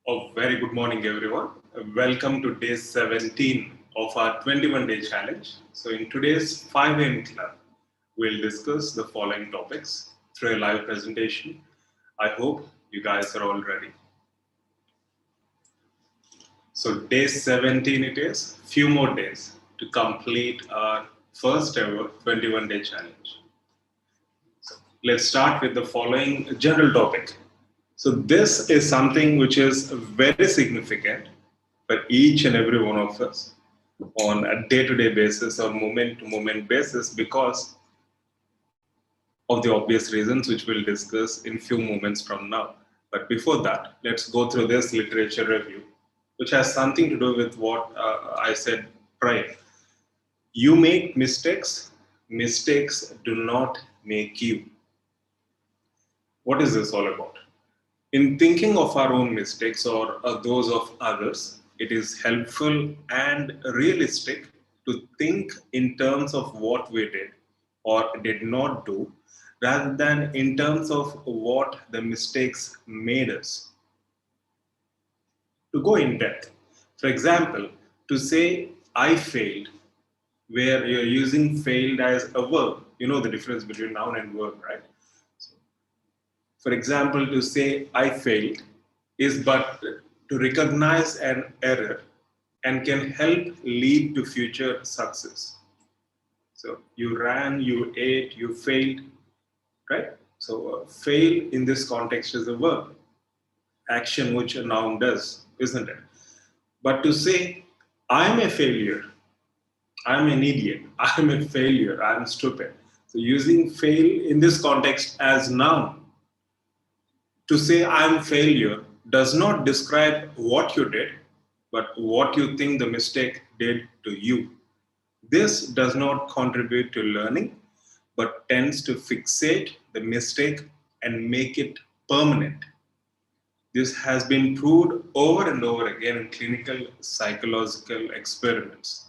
A very good morning, everyone. Welcome to day 17 of our 21-day challenge. So, in today's 5 a.m. club, we'll discuss the following topics through a live presentation. I hope you guys are all ready. So, day 17 it is, few more days to complete our first ever 21-day challenge. So, let's start with the following general topic. So this is something which is very significant for each and every one of us on a day-to-day basis or moment-to-moment basis because of the obvious reasons which we'll discuss in few moments from now. But before that, let's go through this literature review, which has something to do with what I said prior. You make mistakes, mistakes do not make you. What is this all about? In thinking of our own mistakes or those of others, it is helpful and realistic to think in terms of what we did or did not do rather than in terms of what the mistakes made us. To go in depth, for example, to say I failed, where you're using failed as a verb, you know the difference between noun and verb, right? For example, to say I failed is but to recognize an error and can help lead to future success. So you ran, you ate, you failed, right? So fail in this context is a verb, action which a noun does, isn't it? But to say I'm a failure, I'm an idiot, I'm a failure, I'm stupid. So using fail in this context as noun to say I'm failure does not describe what you did, but what you think the mistake did to you. This does not contribute to learning, but tends to fixate the mistake and make it permanent. This has been proved over and over again in clinical psychological experiments.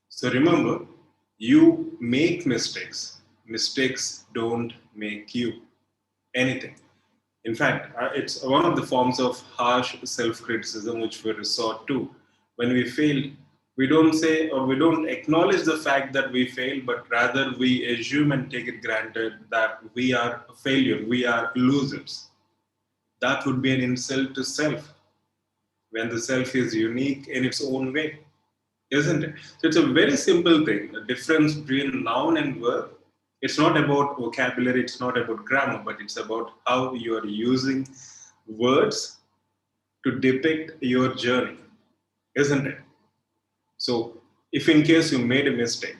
So remember, you make mistakes. Mistakes don't make you anything. In fact, it's one of the forms of harsh self criticism which we resort to. When we fail, we don't say or we don't acknowledge the fact that we fail, but rather we assume and take it granted that we are a failure, we are losers. That would be an insult to self when the self is unique in its own way, isn't it? So it's a very simple thing. The difference between noun and verb. It's not about vocabulary, it's not about grammar, but it's about how you are using words to depict your journey, isn't it? So, if in case you made a mistake,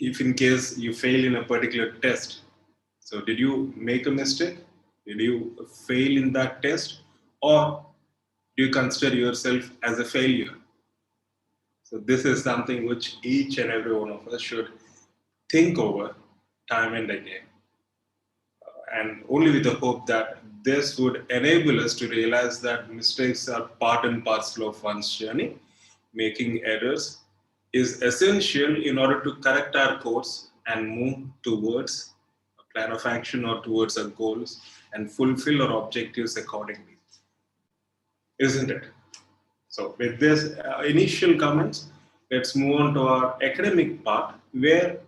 if in case you fail in a particular test, so did you make a mistake? Did you fail in that test? Or do you consider yourself as a failure? So, this is something which each and every one of us should think over time and again, and only with the hope that this would enable us to realize that mistakes are part and parcel of one's journey. Making errors is essential in order to correct our course and move towards a plan of action or towards our goals and fulfill our objectives accordingly, isn't it? So, with this initial comments, let's move on to our academic part where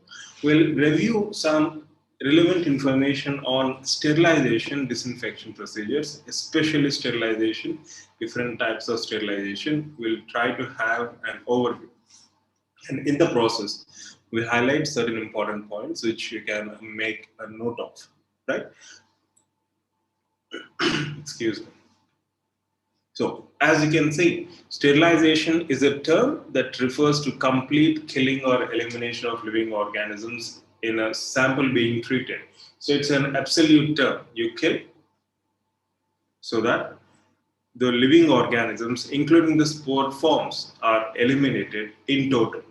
we'll review some relevant information on sterilization disinfection procedures, especially sterilization, different types of sterilization. We'll try to have an overview. And in the process, we highlight certain important points which you can make a note of, right? Excuse me. So, as you can see, sterilization is a term that refers to complete killing or elimination of living organisms in a sample being treated. So, it's an absolute term. You kill so that the living organisms, including the spore forms, are eliminated in total,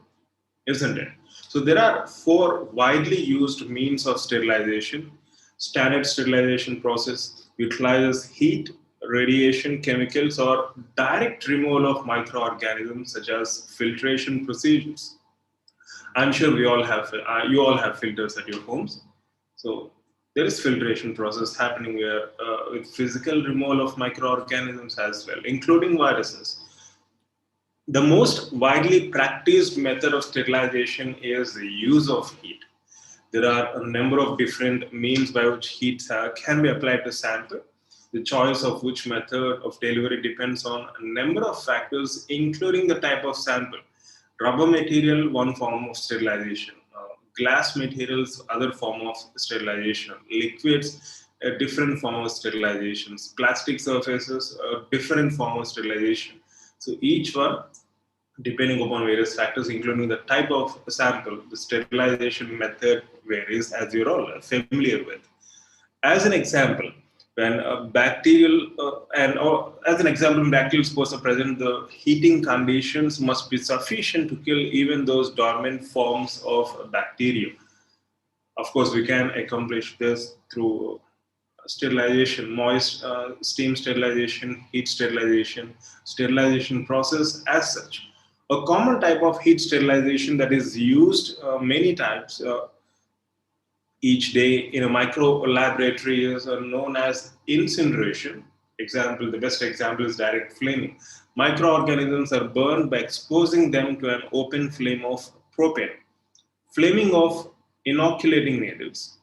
isn't it? So, there are four widely used means of sterilization. Standard sterilization process utilizes heat, radiation, chemicals, or direct removal of microorganisms, such as filtration procedures. I'm sure we all have you all have filters at your homes. So there is filtration process happening where with physical removal of microorganisms as well, including viruses. The most widely practiced method of sterilization is the use of heat. There are a number of different means by which heat can be applied to sample. The choice of which method of delivery depends on a number of factors, including the type of sample. Rubber material, one form of sterilization. Glass materials, other form of sterilization. Liquids, a different form of sterilizations. Plastic surfaces, a different form of sterilization. So each one, depending upon various factors, including the type of sample, the sterilization method varies, as you're all familiar with. As an example, when a bacterial as an example, when bacterial spores are present, the heating conditions must be sufficient to kill even those dormant forms of bacteria. Of course, we can accomplish this through sterilization, moist steam sterilization, heat sterilization, sterilization process as such. A common type of heat sterilization that is used many times each day in a micro laboratory is known as incineration. Example, the best example is direct flaming. Microorganisms are burned by exposing them to an open flame of propane. Flaming of inoculating needles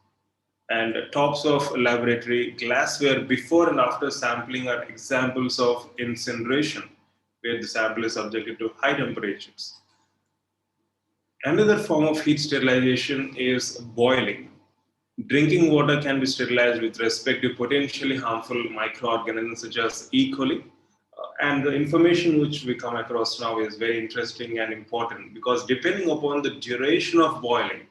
and tops of laboratory glassware before and after sampling are examples of incineration, where the sample is subjected to high temperatures. Another form of heat sterilization is boiling. Drinking water can be sterilized with respect to potentially harmful microorganisms such as E. coli. And the information which we come across now is very interesting and important because depending upon the duration of boiling,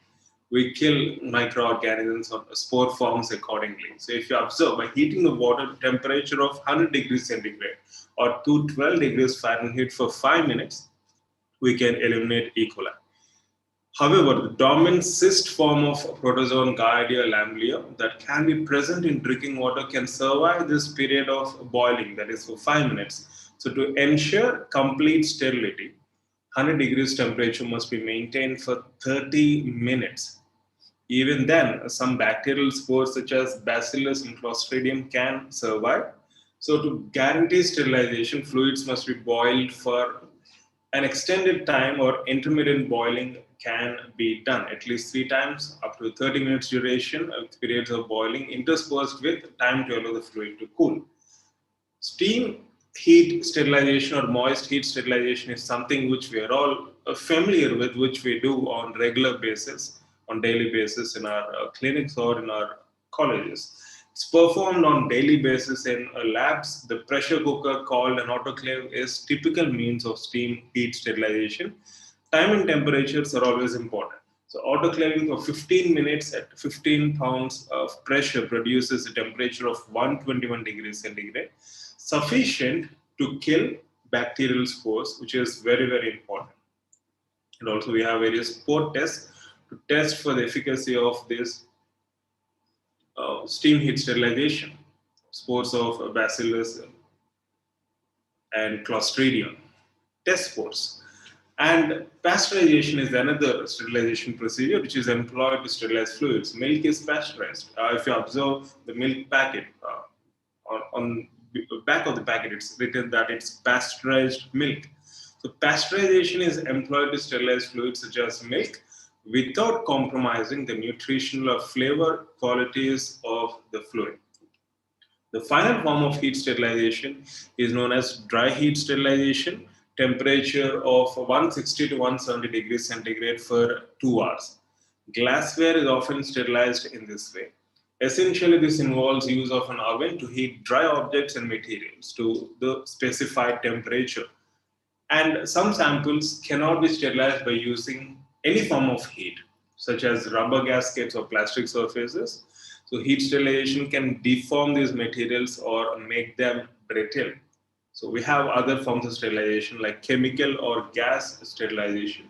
we kill microorganisms or spore forms accordingly. So if you observe, by heating the water to temperature of 100 degrees centigrade or 212 degrees Fahrenheit for 5 minutes, we can eliminate E. coli. However, the dominant cyst form of protozoan Giardia lamblia that can be present in drinking water can survive this period of boiling, that is for 5 minutes. So to ensure complete sterility, 100 degrees temperature must be maintained for 30 minutes. Even then, some bacterial spores such as Bacillus and Clostridium can survive. So to guarantee sterilization, fluids must be boiled for an extended time or intermittent boiling can be done at least 3 times up to 30 minutes duration with periods of boiling interspersed with time to allow the fluid to cool. Steam heat sterilization or moist heat sterilization is something which we are all familiar with, which we do on regular basis, on daily basis in our clinics or in our colleges. It's performed on daily basis in labs. The pressure cooker called an autoclave is typical means of steam heat sterilization. Time and temperatures are always important. So autoclaving for 15 minutes at 15 pounds of pressure produces a temperature of 121 degrees centigrade, sufficient to kill bacterial spores, which is very, very important. And also we have various spore tests to test for the efficacy of this steam heat sterilization, spores of Bacillus and Clostridium, test spores. And pasteurization is another sterilization procedure which is employed to sterilize fluids. Milk is pasteurized. If you observe the milk packet, on the back of the packet, it's written that it's pasteurized milk. So pasteurization is employed to sterilize fluids such as milk without compromising the nutritional or flavor qualities of the fluid. The final form of heat sterilization is known as dry heat sterilization, temperature of 160 to 170 degrees centigrade for 2 hours. Glassware is often sterilized in this way. Essentially, this involves use of an oven to heat dry objects and materials to the specified temperature. And some samples cannot be sterilized by using any form of heat, such as rubber gaskets or plastic surfaces. So heat sterilization can deform these materials or make them brittle. So we have other forms of sterilization like chemical or gas sterilization,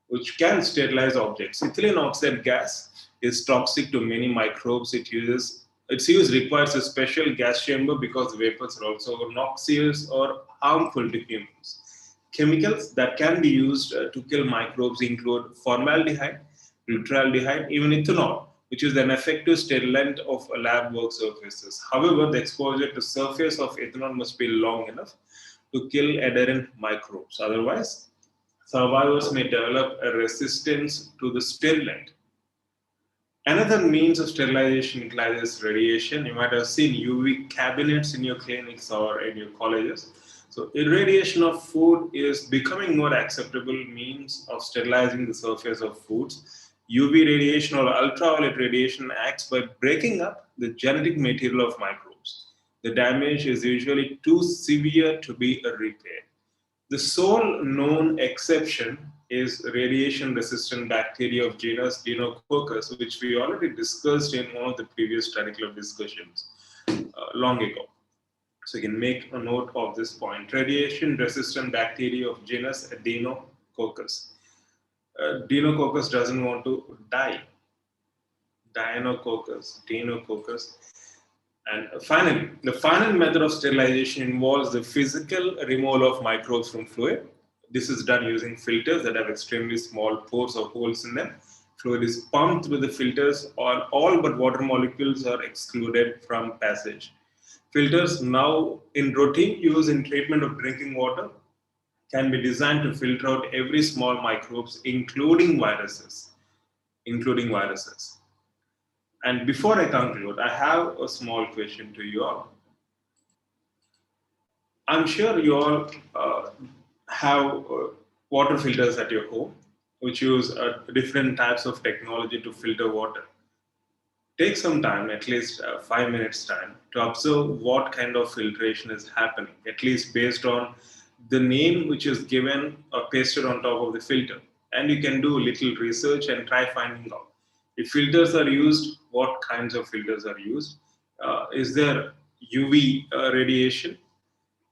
which can sterilize objects. Ethylene oxide gas is toxic to many microbes. Its use requires a special gas chamber because vapors are also noxious or harmful to humans. Chemicals that can be used to kill microbes include formaldehyde, glutaraldehyde, even ethanol. which is an effective sterilant of lab work surfaces. However, the exposure to surface of ethanol must be long enough to kill adherent microbes. Otherwise, survivors may develop a resistance to the sterilant. Another means of sterilization utilizes radiation. You might have seen UV cabinets in your clinics or in your colleges. So irradiation of food is becoming more acceptable means of sterilizing the surface of foods. UV radiation or ultraviolet radiation acts by breaking up the genetic material of microbes. The damage is usually too severe to be repaired. The sole known exception is radiation-resistant bacteria of genus Deinococcus, which we already discussed in one of the previous study club discussions long ago. So you can make a note of this point. Radiation-resistant bacteria of genus Deinococcus. Deinococcus doesn't want to die. Deinococcus. And finally, the final method of sterilization involves the physical removal of microbes from fluid. This is done using filters that have extremely small pores or holes in them. Fluid is pumped through the filters, all but water molecules are excluded from passage. Filters now in routine use in treatment of drinking water can be designed to filter out every small microbes, including viruses. Including viruses. And before I conclude, I have a small question to you all. I'm sure you all have water filters at your home, which use different types of technology to filter water. Take some time, at least 5 minutes time, to observe what kind of filtration is happening, at least based on the name which is given or pasted on top of the filter. And you can do a little research and try finding out. If filters are used, what kinds of filters are used? Is there UV radiation?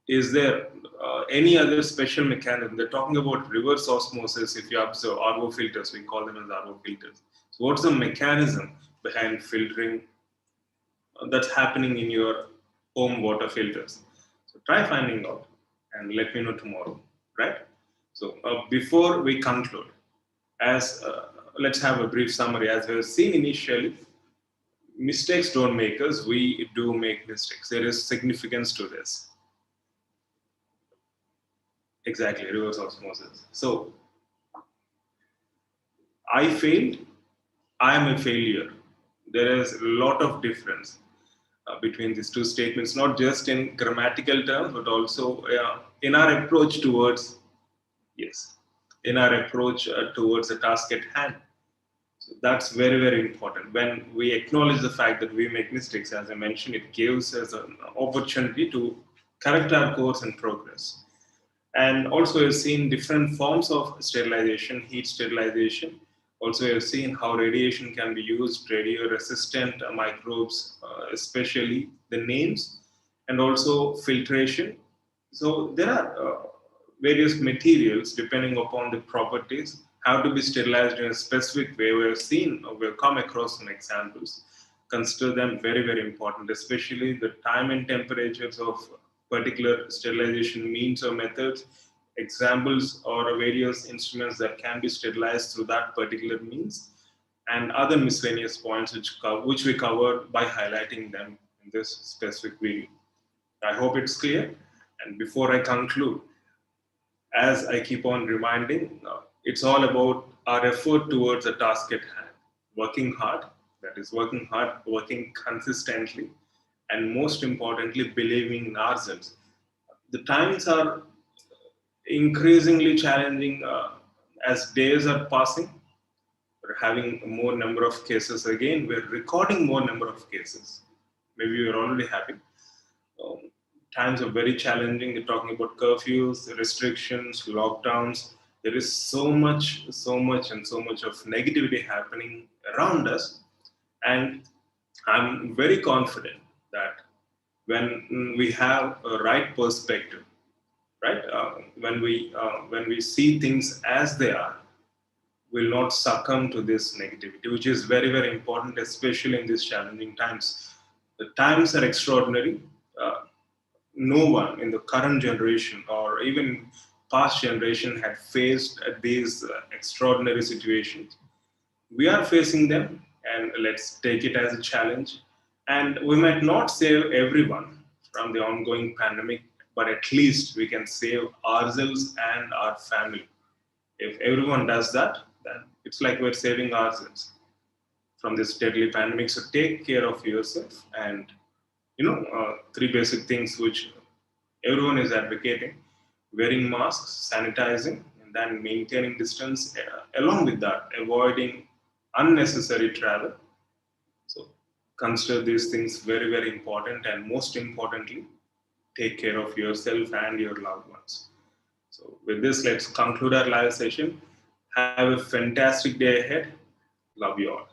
Is there any other special mechanism? They're talking about reverse osmosis. If you observe RO filters, we call them as RO filters. So, what's the mechanism behind filtering that's happening in your home water filters? So, try finding out and let me know tomorrow, right? So, before we conclude, as let's have a brief summary. As we have seen initially, mistakes don't make us, we do make mistakes. There is significance to this. Exactly, reverse osmosis. So, I failed, I am a failure. There is a lot of difference between these two statements, not just in grammatical terms, but also in our approach towards, yes, in our approach towards the task at hand. So that's very, very important. When we acknowledge the fact that we make mistakes, as I mentioned, it gives us an opportunity to correct our course and progress. And also, you've seen different forms of sterilization, heat sterilization. Also, you've seen how radiation can be used, radio-resistant microbes, especially the names, and also filtration. So there are various materials depending upon the properties have to be sterilized in a specific way. We've come across some examples. Consider them very, very important, especially the time and temperatures of particular sterilization means or methods, examples or various instruments that can be sterilized through that particular means, and other miscellaneous points which we covered by highlighting them in this specific video. I hope it's clear. And before I conclude, as I keep on reminding, it's all about our effort towards a task at hand. Working hard, that is, working hard, working consistently, and most importantly, believing in ourselves. The times are increasingly challenging as days are passing. We're having more number of cases again. We're recording more number of cases. Maybe you're already having. Um, Times are very challenging. They're talking about curfews, restrictions, lockdowns. There is so much, and so much of negativity happening around us. And I'm very confident that when we have a right perspective, right, when we see things as they are, will not succumb to this negativity, which is very, very important, especially in these challenging times. The times are extraordinary. No one in the current generation or even past generation had faced these extraordinary situations. We are facing them, and let's take it as a challenge. And we might not save everyone from the ongoing pandemic, but at least we can save ourselves and our family. If everyone does that, then it's like we're saving ourselves from this deadly pandemic. So take care of yourself, and three basic things which everyone is advocating: wearing masks, sanitizing, and then maintaining distance. Along with that, avoiding unnecessary travel. So consider these things very, very important, and most importantly, take care of yourself and your loved ones. So with this, let's conclude our live session. Have a fantastic day ahead. Love you all.